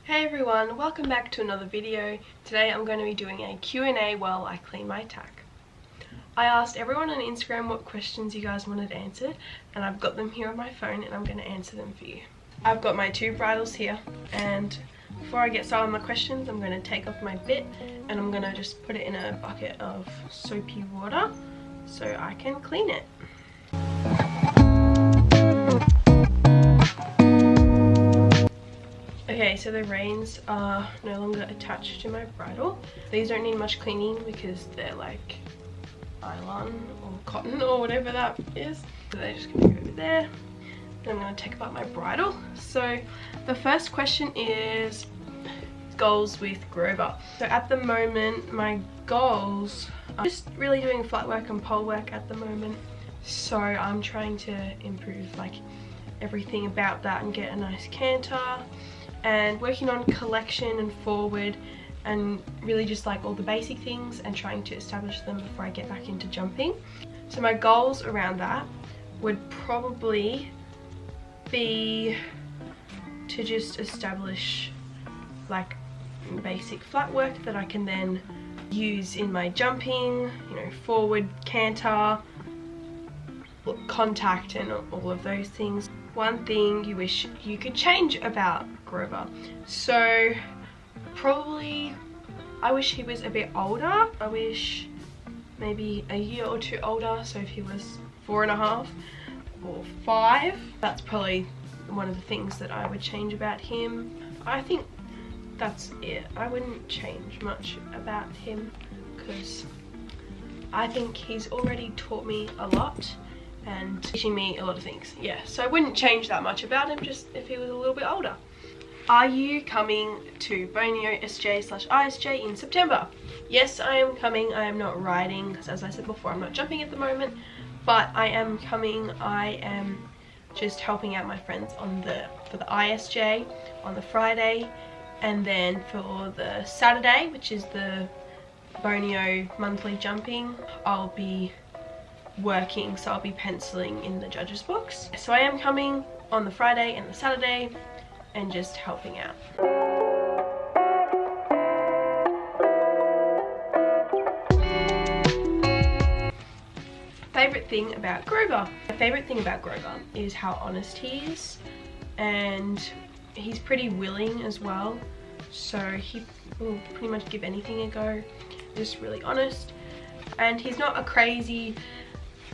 Hey everyone, welcome back to another video. Today I'm going to be doing a Q&A while I clean my tack. I asked everyone on Instagram what questions you guys wanted answered, and I've got them here on my phone and I'm going to answer them for you. I've got my two bridles here, and before I get started on my questions, I'm going to take off my bit and I'm going to just put it in a bucket of soapy water so I can clean it. Okay, so the reins are no longer attached to my bridle. These don't need much cleaning because they're like nylon or cotton or whatever that is. So they're just going to go over there. And I'm going to take apart my bridle. So the first question is goals with Grover. So at the moment, my goals are just really doing flat work and pole work at the moment. So I'm trying to improve like everything about that and get a nice canter. And working on collection and forward and really just like all the basic things and trying to establish them before I get back into jumping. So my goals around that would probably be to just establish like basic flat work that I can then use in my jumping, you know, forward, canter, contact and all of those things. One thing you wish you could change about Grover. So probably I wish he was a bit older. I wish maybe a year or two older. So if he was 4.5 or 5, that's probably one of the things that I would change about him. I think that's it. I wouldn't change much about him because I think he's already taught me a lot and teaching me a lot of things. Yeah, so I wouldn't change that much about him, just if he was a little bit older. Are you coming to bonio.SJ/ISJ in September? Yes, I am coming. I am not riding because, as I said before, I'm not jumping at the moment, but I am coming. I am just helping out my friends on for the ISJ on the Friday, and then for the Saturday, which is the bonio monthly jumping, I'll be working, so I'll be penciling in the judges books. So I am coming on the Friday and the Saturday and just helping out. Favorite thing about Grover? My favorite thing about Grover is how honest he is, and he's pretty willing as well, so he will pretty much give anything a go. Just really honest, and he's not a crazy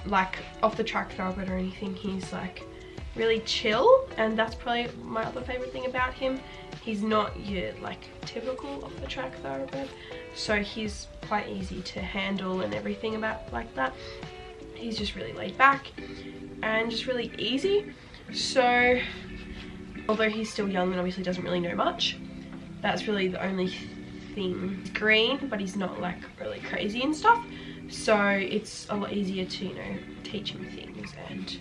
like off the track thoroughbred or anything. He's like really chill, and that's probably my other favorite thing about him. He's not your like typical off the track thoroughbred, so he's quite easy to handle and everything about like that. He's just really laid back and just really easy. So although he's still young and obviously doesn't really know much, that's really the only thing. He's green, but he's not like really crazy and stuff, so it's a lot easier to, you know, teach him things and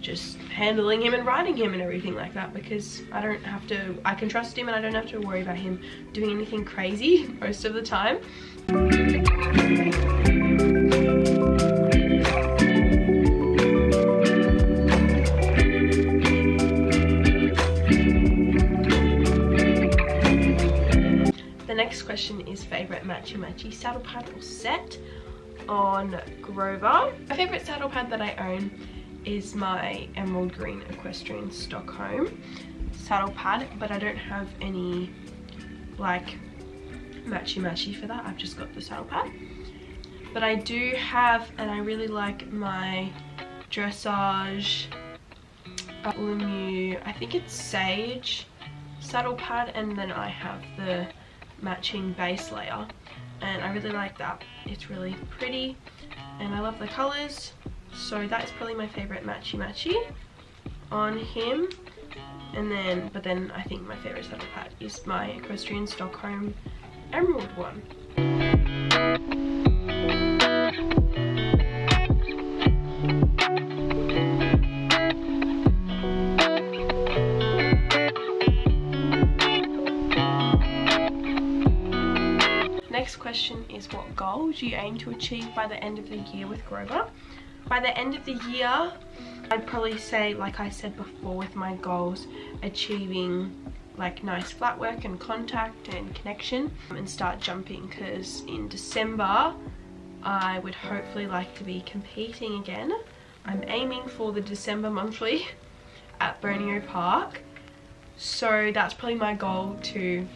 just handling him and riding him and everything like that, because I can trust him and I don't have to worry about him doing anything crazy most of the time. The next question is favorite matchy saddle pad or set on Grover. My favorite saddle pad that I own is my emerald green equestrian Stockholm saddle pad, but I don't have any like matchy for that. I've just got the saddle pad. But I do have, and I really like my dressage Lemieux, I think it's Sage saddle pad, and then I have the matching base layer, and I really like that. It's really pretty and I love the colors, so that is probably my favorite matchy on him. And then but then I think my favorite saddle pad is my equestrian Stockholm emerald one. Next question is, what goal do you aim to achieve by the end of the year with Grover? By the end of the year, I'd probably say, like I said before with my goals, achieving like nice flat work and contact and connection and start jumping, because in December I would hopefully like to be competing again. I'm aiming for the December monthly at Bonio Park, so that's probably my goal, to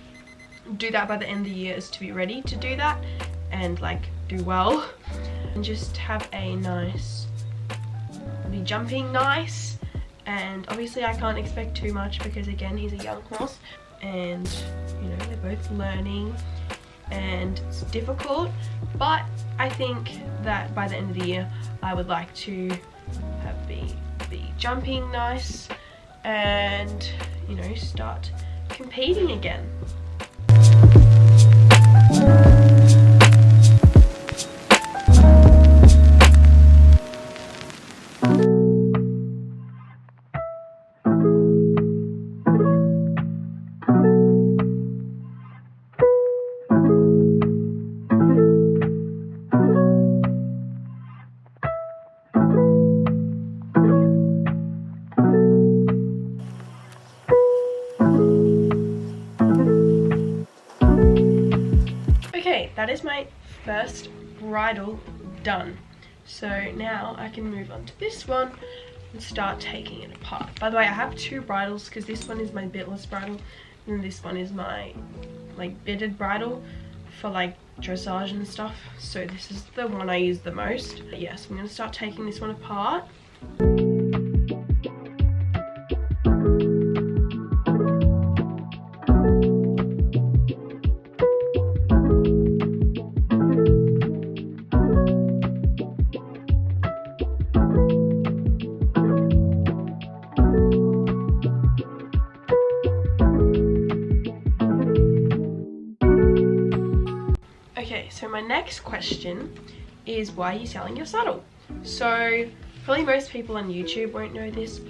do that by the end of the year, is to be ready to do that and like do well and just have a nice, be jumping nice. And obviously I can't expect too much because again he's a young horse and you know they're both learning and it's difficult, but I think that by the end of the year I would like to have be jumping nice and you know start competing again. That is my first bridle done. So now I can move on to this one and start taking it apart. By the way, I have two bridles because this one is my bitless bridle and this one is my like bitted bridle for like dressage and stuff. So this is the one I use the most. But yes, I'm going to start taking this one apart. Okay, so my next question is, why are you selling your saddle? So probably most people on YouTube won't know this,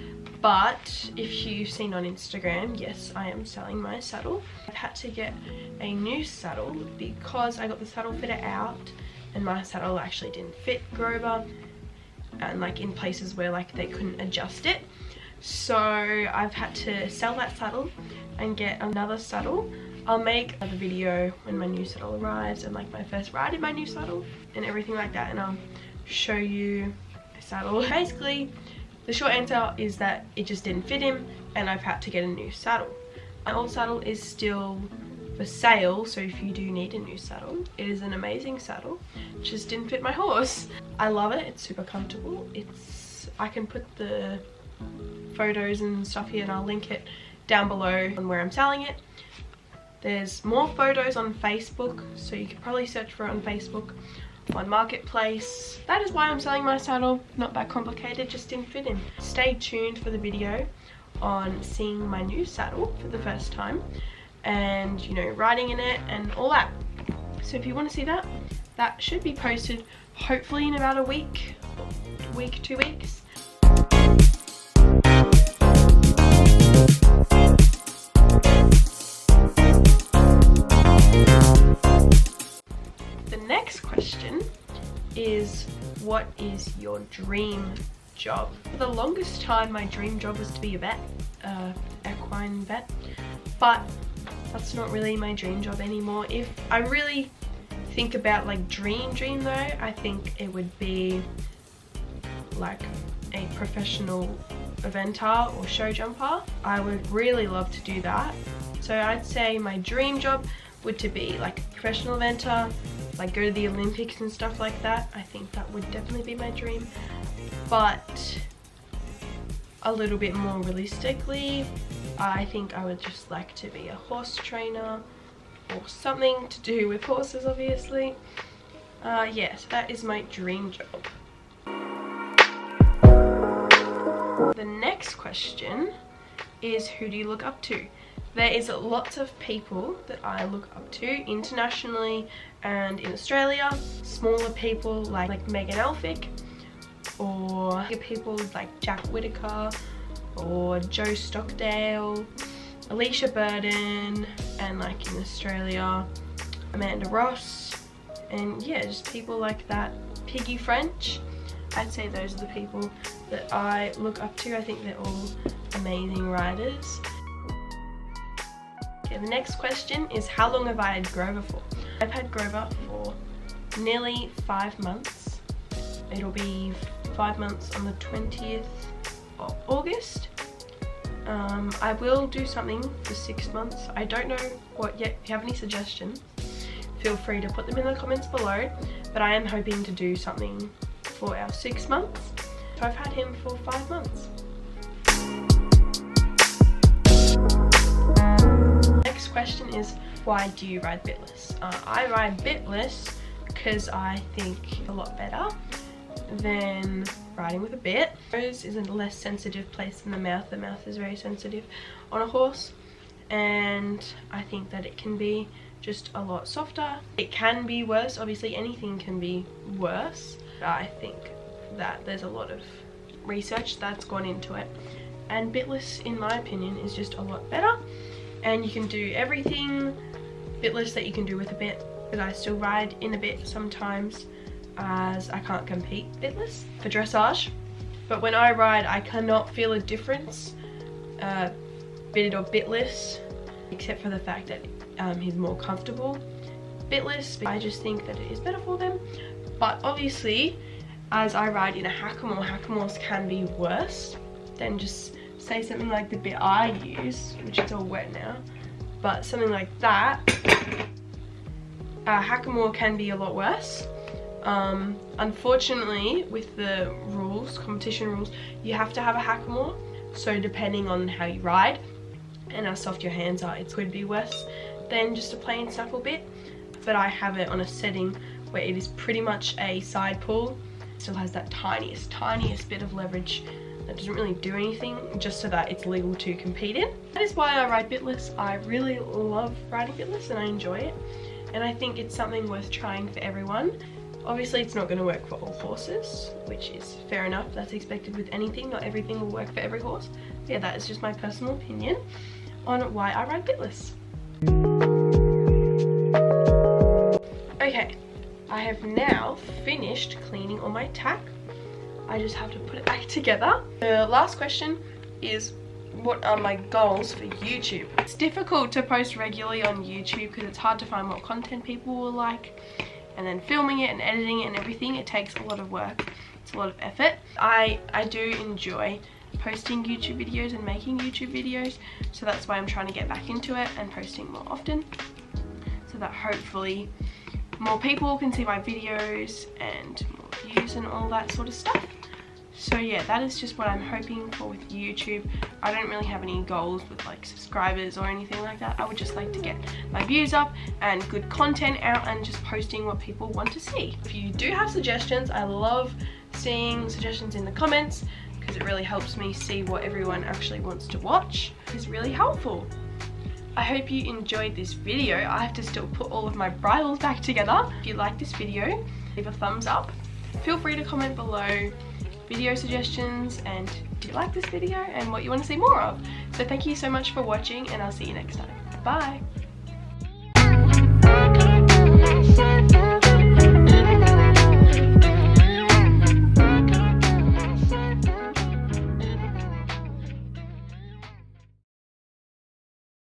but if you've seen on Instagram, yes, I am selling my saddle. I've had to get a new saddle because I got the saddle fitter out and my saddle actually didn't fit Grover, and like in places where like they couldn't adjust it. So I've had to sell that saddle and get another saddle. I'll make another video when my new saddle arrives and like my first ride in my new saddle and everything like that, and I'll show you the saddle. Basically, the short answer is that it just didn't fit him and I've had to get a new saddle. My old saddle is still for sale, so if you do need a new saddle, it is an amazing saddle. It just didn't fit my horse. I love it, it's super comfortable. I can put the photos and stuff here and I'll link it down below on where I'm selling it. There's more photos on Facebook, so you could probably search for it on Facebook, on Marketplace. That is why I'm selling my saddle. Not that complicated, just didn't fit in. Stay tuned for the video on seeing my new saddle for the first time and you know riding in it and all that. So if you want to see that, that should be posted hopefully in about a week, 2 weeks. Next question is, what is your dream job? For the longest time my dream job was to be a vet, equine vet, but that's not really my dream job anymore. If I really think about like dream though, I think it would be like a professional eventer or show jumper. I would really love to do that. So I'd say my dream job would to be like a professional eventer, like go to the Olympics and stuff like that. I think that would definitely be my dream. But a little bit more realistically, I think I would just like to be a horse trainer or something to do with horses, obviously. Yeah, so that is my dream job. The next question is, who do you look up to? There is lots of people that I look up to internationally and in Australia. Smaller people like Megan Elphick, or bigger people like Jack Whitaker or Joe Stockdale, Alicia Burden, and like in Australia, Amanda Ross, and yeah, just people like that. Piggy French. I'd say those are the people that I look up to. I think they're all amazing riders. Okay, the next question is how long have I had Grover for? I've had Grover for nearly 5 months. It'll be 5 months on the 20th of August. I will do something for 6 months. I don't know what yet. If you have any suggestions, feel free to put them in the comments below. But I am hoping to do something for our 6 months. So I've had him for 5 months. Next question is, why do you ride bitless? I ride bitless because I think a lot better than riding with a bit. Nose is a less sensitive place than the mouth. The mouth is very sensitive on a horse, and I think that it can be just a lot softer. It can be worse, obviously anything can be worse. I think that there's a lot of research that's gone into it, and bitless in my opinion is just a lot better, and you can do everything bitless that you can do with a bit. But I still ride in a bit sometimes, as I can't compete bitless for dressage. But when I ride, I cannot feel a difference, bitted or bitless, except for the fact that he's more comfortable bitless. I just think that it is better for them. But obviously, as I ride in a hackamore, hackamores can be worse than just say something like the bit I use, which is all wet now, but something like that. Hackamore can be a lot worse. Unfortunately, with the rules, competition rules, you have to have a hackamore. So depending on how you ride and how soft your hands are, it could be worse than just a plain snaffle bit. But I have it on a setting where it is pretty much a side pull. It still has that tiniest bit of leverage that doesn't really do anything, just so that it's legal to compete in. That is why I ride bitless. I really love riding bitless and I enjoy it. And I think it's something worth trying for everyone. Obviously it's not going to work for all horses, which is fair enough. That's expected with anything. Not everything will work for every horse. But yeah, that is just my personal opinion on why I ride bitless. Okay, I have now finished cleaning all my tack. I just have to put it back together. The last question is, what are my goals for YouTube? It's difficult to post regularly on YouTube because it's hard to find what content people will like, and then filming it and editing it and everything, it takes a lot of work. It's a lot of effort. I do enjoy posting YouTube videos and making YouTube videos, so that's why I'm trying to get back into it and posting more often, so that hopefully more people can see my videos and more views and all that sort of stuff. So yeah, that is just what I'm hoping for with YouTube. I don't really have any goals with like subscribers or anything like that. I would just like to get my views up and good content out and just posting what people want to see. If you do have suggestions, I love seeing suggestions in the comments because it really helps me see what everyone actually wants to watch. It's really helpful. I hope you enjoyed this video. I have to still put all of my bridles back together. If you like this video, leave a thumbs up. Feel free to comment below video suggestions and do you like this video and what you want to see more of. So thank you so much for watching, and I'll see you next time. Bye!